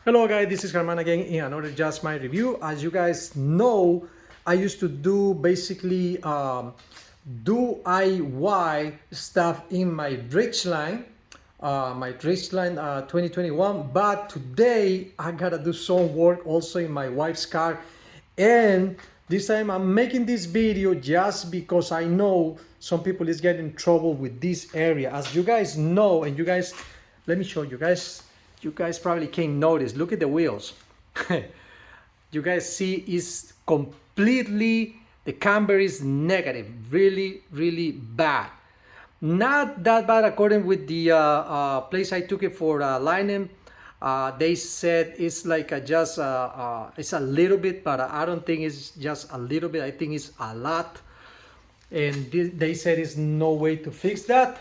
Hello guys, this is Herman again in another Just My Review. As you guys know, I used to do basically DIY stuff in my Ridgeline, 2021, but today I gotta do some work also in my wife's car, and this time I'm making this video just because I know some people is getting in trouble with this area. As you guys know, and you guys, let me show you guys. You guys probably can't notice. Look at the wheels. You guys see it's completely, the camber is negative, really bad. Not that bad according with the place I took it for lining. They said it's like it's a little bit, but I don't think it's just a little bit. I think it's a lot. And they said it's no way to fix that.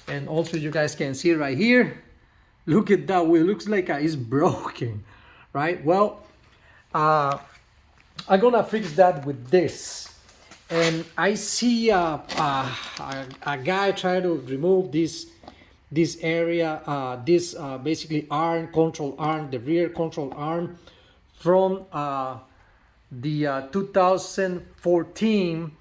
And also you guys can see right here. Look at that wheel. It looks like it's broken, right? Well, I'm gonna fix that with this. And I see a guy try to remove this area, basically control arm, the rear control arm from the 2014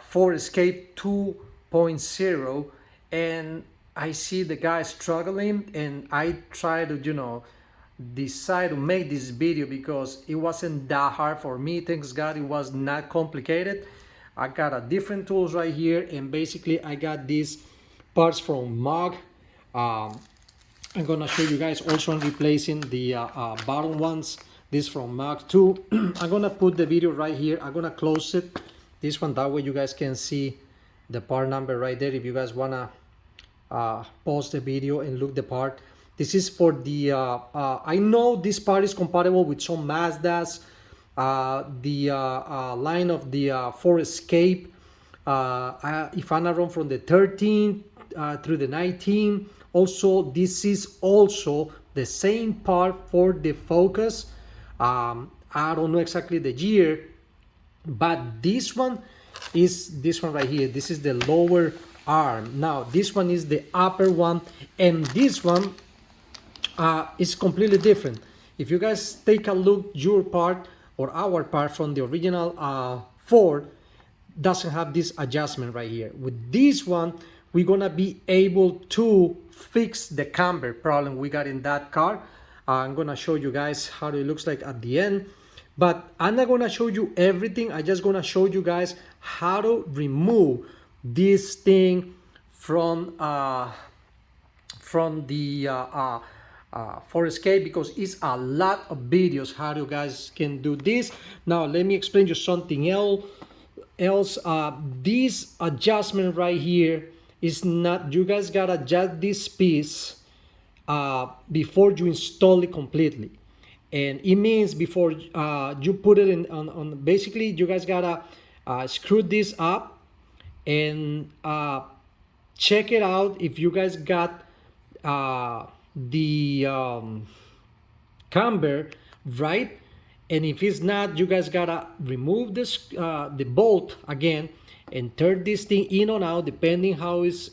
Ford Escape 2.0, and I see the guy struggling, and I try to, decide to make this video because it wasn't that hard for me. Thanks God it was not complicated. I got a different tools right here, and basically I got these parts from MOOG. I'm gonna show you guys also on replacing the bottom ones. This from MOOG too. I'm gonna put the video right here. I'm gonna close it, this one, that way you guys can see the part number right there if you guys wanna pause the video and look the part. This is for the I know this part is compatible with some Mazdas, the line of the Ford Escape, if I'm not wrong, from the 13 through the 19. Also, this is also the same part for the Focus. I don't know exactly the year, but this one is this one right here. This is the lower arm. Now this one is the upper one, and this one is completely different. If you guys take a look, your part or our part from the original Ford doesn't have this adjustment right here. With this one, we're gonna be able to fix the camber problem we got in that car. I'm gonna show you guys how it looks like at the end, but I'm not gonna show you everything. I'm just gonna show you guys how to remove this thing from the Ford Escape, because it's a lot of videos how you guys can do this. Now let me explain you something else. This adjustment right here is not, you guys gotta adjust this piece before you install it completely. And it means before you put it in on basically you guys gotta screw this up and check it out if you guys got the camber right, and if it's not, you guys gotta remove this the bolt again and turn this thing in or out depending how it's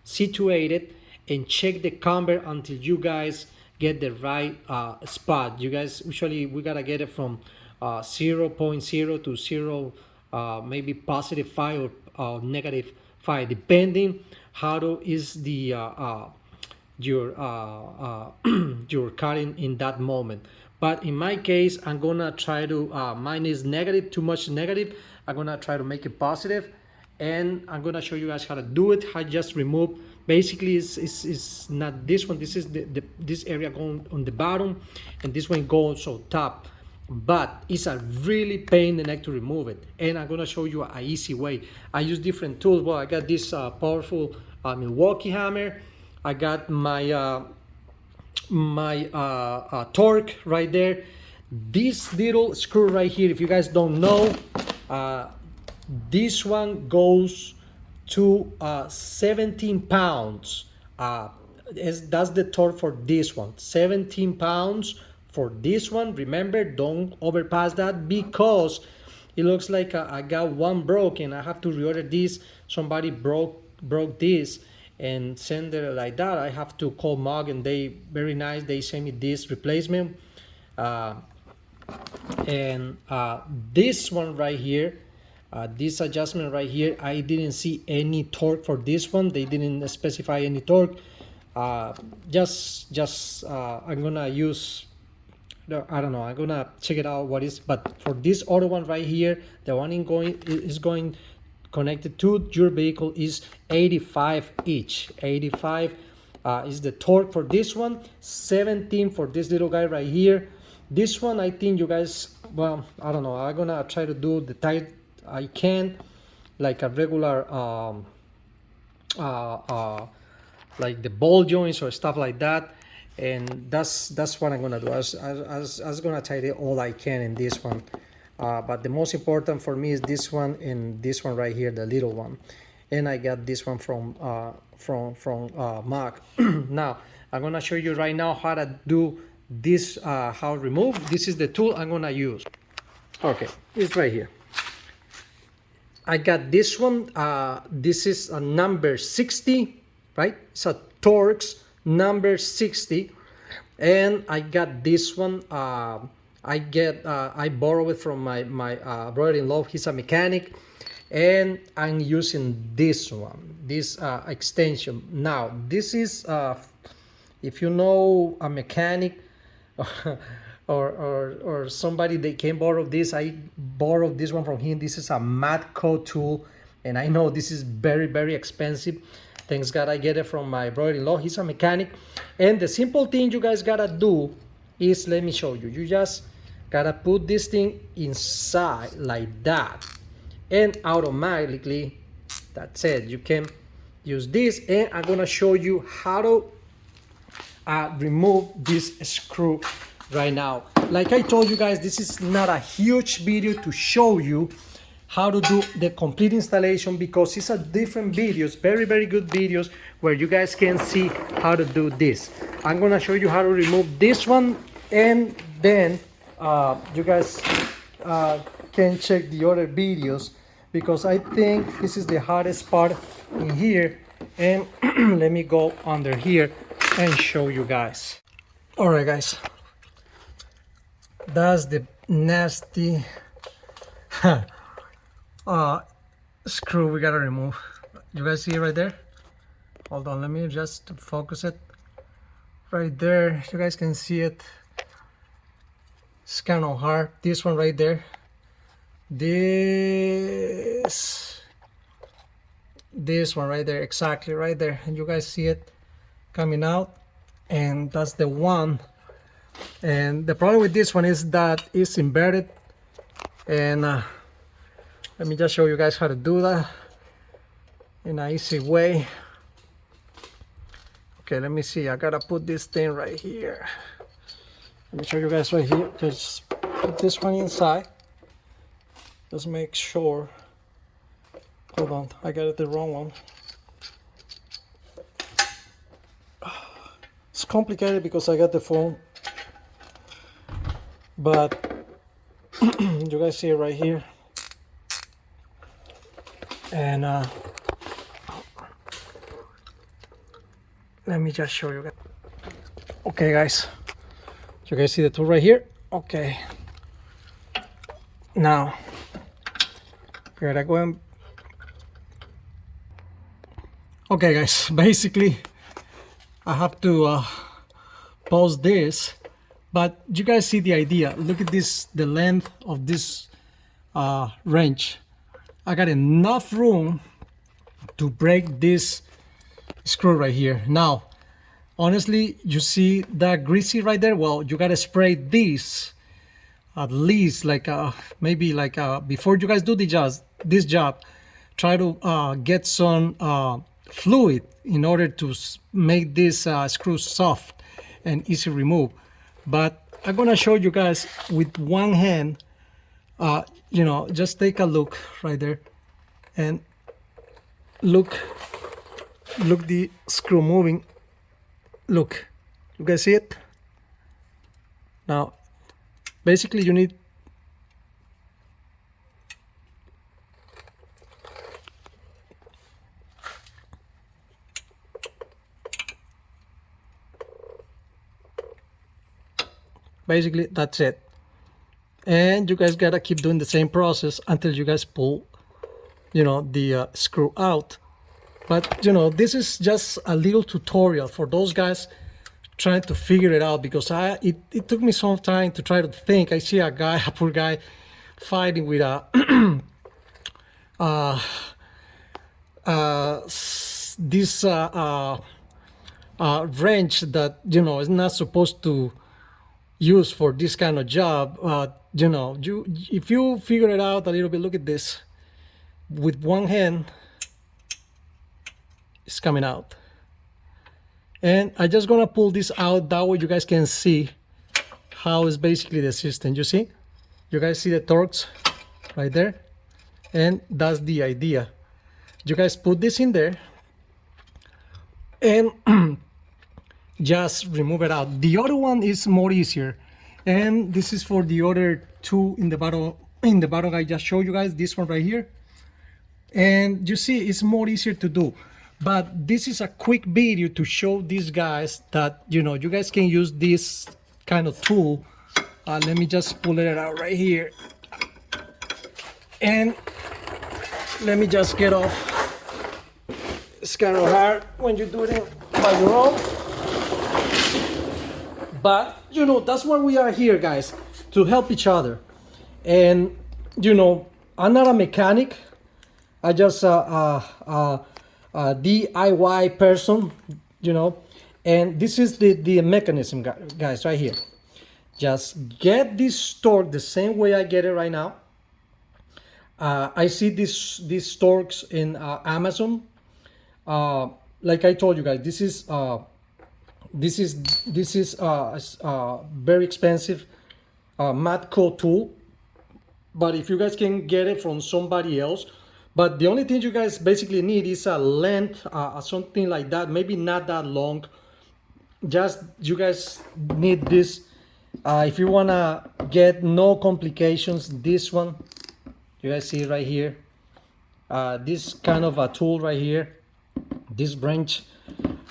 situated, and check the camber until you guys get the right spot. You guys, usually we gotta get it from 0.0 to 0, maybe positive 5 or negative 5, depending how to is the your cutting in that moment. But in my case, I'm gonna try to mine is negative, too much negative. I'm gonna try to make it positive, and I'm gonna show you guys how to do it. I just remove, basically it's not this one, this is this area going on the bottom, and this one goes on top, but it's a really pain in the neck to remove it. And I'm gonna show you an easy way. I use different tools. Well, I got this powerful Milwaukee hammer. I got my torque right there. This little screw right here, if you guys don't know, this one goes to 17 pounds. That's the torque for this one, 17 pounds for this one. Remember, don't overpass that, because it looks like I got one broken. I have to reorder this. Somebody broke this, and send it like that. I have to call MOOG, and they very nice, they send me this replacement. And this one right here, this adjustment right here, I didn't see any torque for this one. They didn't specify any torque. Just I'm gonna use, I don't know, I'm gonna check it out what is, but for this other one right here, the one is going connected to your vehicle is 85 each. 85 is the torque for this one, 17 for this little guy right here. This one, I think you guys, well, I don't know, I'm gonna try to do the tight I can, like a regular like the ball joints or stuff like that, and that's what I'm gonna do. I was gonna tighten all I can in this one, but the most important for me is this one and this one right here, the little one, and I got this one from MOOG. Now I'm gonna show you right now how to do this, how to remove. This is the tool I'm gonna use. Okay, it's right here. I got this one. This is a number 60, right? It's a Torx number 60, and I got this one. I borrowed it from my brother-in-law. He's a mechanic, and I'm using this one, this extension. Now this is if you know a mechanic or somebody they can borrow this, I borrowed this one from him. This is a Matco tool, and I know this is very expensive. Thanks God I get it from my brother-in-law. He's a mechanic, and the simple thing you guys gotta do is, let me show you. You just gotta put this thing inside like that, and automatically, that's it. You can use this, and I'm gonna show you how to remove this screw right now. Like I told you guys, this is not a huge video to show you how to do the complete installation, because it's a different videos, very good videos, where you guys can see how to do this. I'm gonna show you how to remove this one, and then you guys can check the other videos, because I think this is the hardest part in here. And let me go under here and show you guys. All right guys, that's the nasty screw we gotta remove. You guys see it right there? Hold on, let me just focus it right there. You guys can see it. It's kind of hard. This one right there, this one right there, exactly right there, and you guys see it coming out, and that's the one. And the problem with this one is that it's inverted, and let me just show you guys how to do that in an easy way. Okay, let me see. I gotta put this thing right here. Let me show you guys right here. Just put this one inside. Just make sure. Hold on, I got it the wrong one. It's complicated because I got the phone, but you guys see it right here. And let me just show you guys. Okay guys, you guys see the tool right here? Okay, now we gotta go and, okay guys, basically I have to pause this, but you guys see the idea. Look at this, the length of this wrench. I got enough room to break this screw right here. Now honestly, you see that greasy right there? Well, you gotta spray this at least like maybe like before you guys do this job, try to get some fluid in order to make this screw soft and easy remove. But I'm gonna show you guys with one hand. You know, just take a look right there, and look the screw moving. Look, you guys see it? Now basically you need Basically, that's it. And you guys gotta keep doing the same process until you guys pull, you know, the screw out. But you know, this is just a little tutorial for those guys trying to figure it out, because it took me some time to try to think. I see a guy, a poor guy, fighting with a this wrench that, you know, is not supposed to use for this kind of job. You know, if you figure it out a little bit, look at this. With one hand, it's coming out. And I'm just gonna pull this out, that way you guys can see how is basically the system. You see? You guys see the torques right there? And that's the idea. You guys put this in there and just remove it out. The other one is more easier. And this is for the other two in the bottom I just showed you guys, this one right here. And you see, it's more easier to do. But this is a quick video to show these guys that, you know, you guys can use this kind of tool. Let me just pull it out right here. And let me just get off. It's kind of hard when you do it by your own. But, you know, that's why we are here, guys, to help each other. And, you know, I'm not a mechanic. I just DIY person, you know, and this is the mechanism, guys, right here. Just get this torque the same way I get it right now. I see these torques in Amazon. Like I told you guys, this is very expensive Matco tool, but if you guys can get it from somebody else. But the only thing you guys basically need is a length, something like that, maybe not that long. Just, you guys need this. If you wanna get no complications, this one, you guys see right here. This kind of a tool right here, this branch,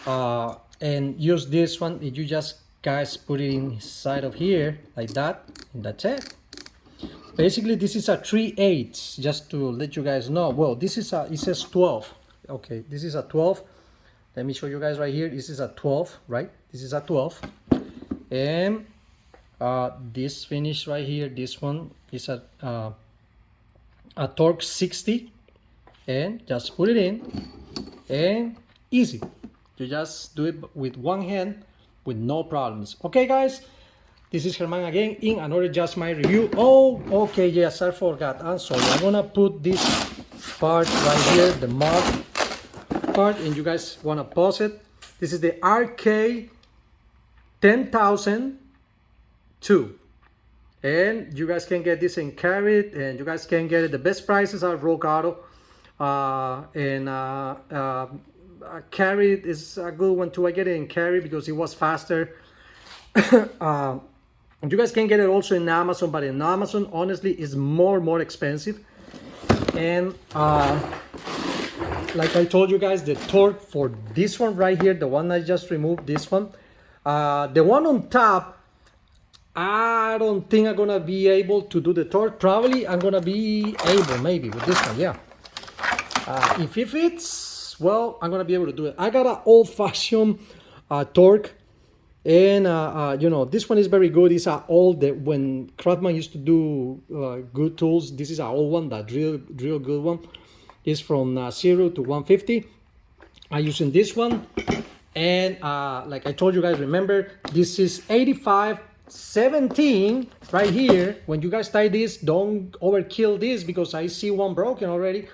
and use this one. You just guys put it inside of here like that, and that's it. Basically, this is a 3/8, just to let you guys know. Well, this is it says 12. Okay, this is a 12. Let me show you guys right here. This is a 12, right? This is a 12. And this finish right here, this one is a torque 60. And just put it in. And easy. You just do it with one hand with no problems. Okay, guys? This is Germán again in another Just My Review. Oh, okay, yes, I forgot. I'm sorry. I'm gonna put this part right here, the mark part, and you guys wanna pause it. This is the RK 10,002. And you guys can get this in Carrot, and you guys can get it. The best prices are Rogue Auto. Carrot is a good one too. I get it in Carrot because it was faster. You guys can get it also in Amazon, but in Amazon, honestly, is more expensive. And like I told you guys, the torque for this one right here, the one I just removed, this one, the one on top, I don't think I'm gonna be able to do the torque. Probably I'm gonna be able, maybe with this one, yeah. If it fits, well, I'm gonna be able to do it. I got an old-fashioned torque. And you know, this one is very good. It's an old, when Craftsman used to do good tools, this is an old one, that real good one. It's from 0 to 150. I'm using this one. And like I told you guys, remember, this is 85/17 right here. When you guys tie this, don't overkill this, because I see one broken already.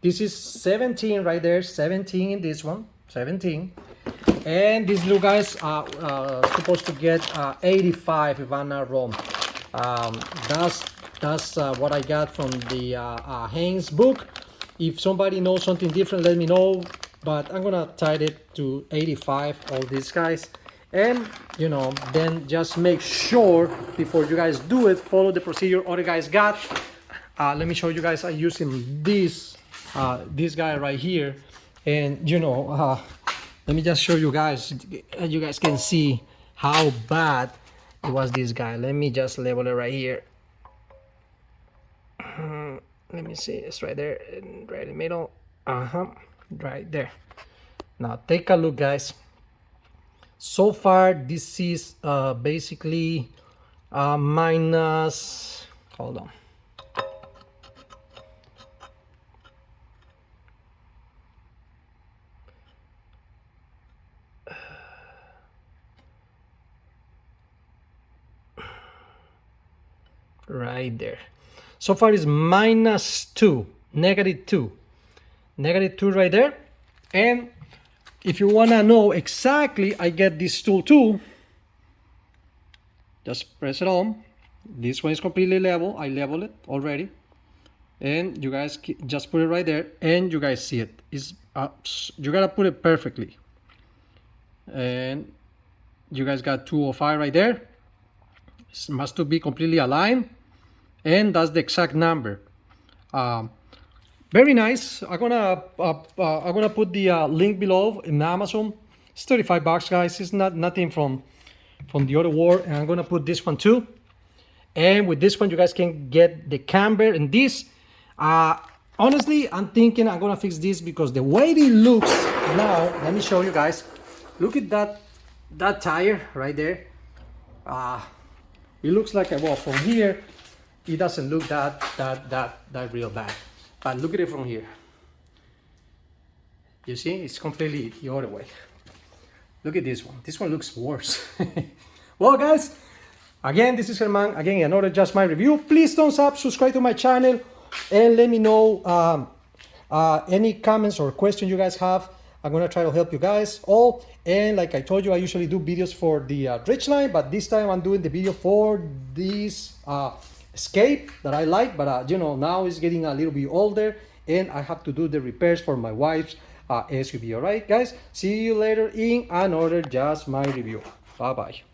This is 17 right there, 17 in this one, 17. And these little guys are supposed to get 85 if I'm not wrong. That's what I got from the Haynes book. If somebody knows something different, let me know. But I'm gonna tie it to 85, all these guys. And you know, then just make sure before you guys do it, follow the procedure other guys got. Let me show you guys. I'm using this guy right here, and you know, let me just show you guys. You guys can see how bad It was this guy. Let me just level it right here. Let me see, it's right there, right in the middle. Right there. Now take a look, guys. So far this is basically minus, hold on, right there. So far is -2, -2, -2 right there. And if you want to know exactly, I get this tool too. Just press it on. This one is completely level. I level it already. And you guys just put it right there, and you guys see it. It's you gotta put it perfectly. And you guys got 205 right there. It must to be completely aligned, and that's the exact number. Very nice. I'm gonna put the link below in Amazon. It's 35 bucks, guys. It's nothing from the other world. And I'm gonna put this one too. And with this one, you guys can get the camber and this. Honestly, I'm thinking I'm gonna fix this because the way it looks now. Let me show you guys. Look at that tire right there. It looks like well from here. It doesn't look that real bad. But look at it from here. You see, it's completely the other way. Look at this one. This one looks worse. Well, guys, again, this is German. Again, another Just My Review. Please thumbs up, subscribe to my channel, and let me know any comments or questions you guys have. I'm gonna try to help you guys all. And like I told you, I usually do videos for the Ridgeline, but this time I'm doing the video for this Escape that I like, but you know, now it's getting a little bit older and I have to do the repairs for my wife's SUV. All right, guys, see you later in another Just My Review. Bye bye.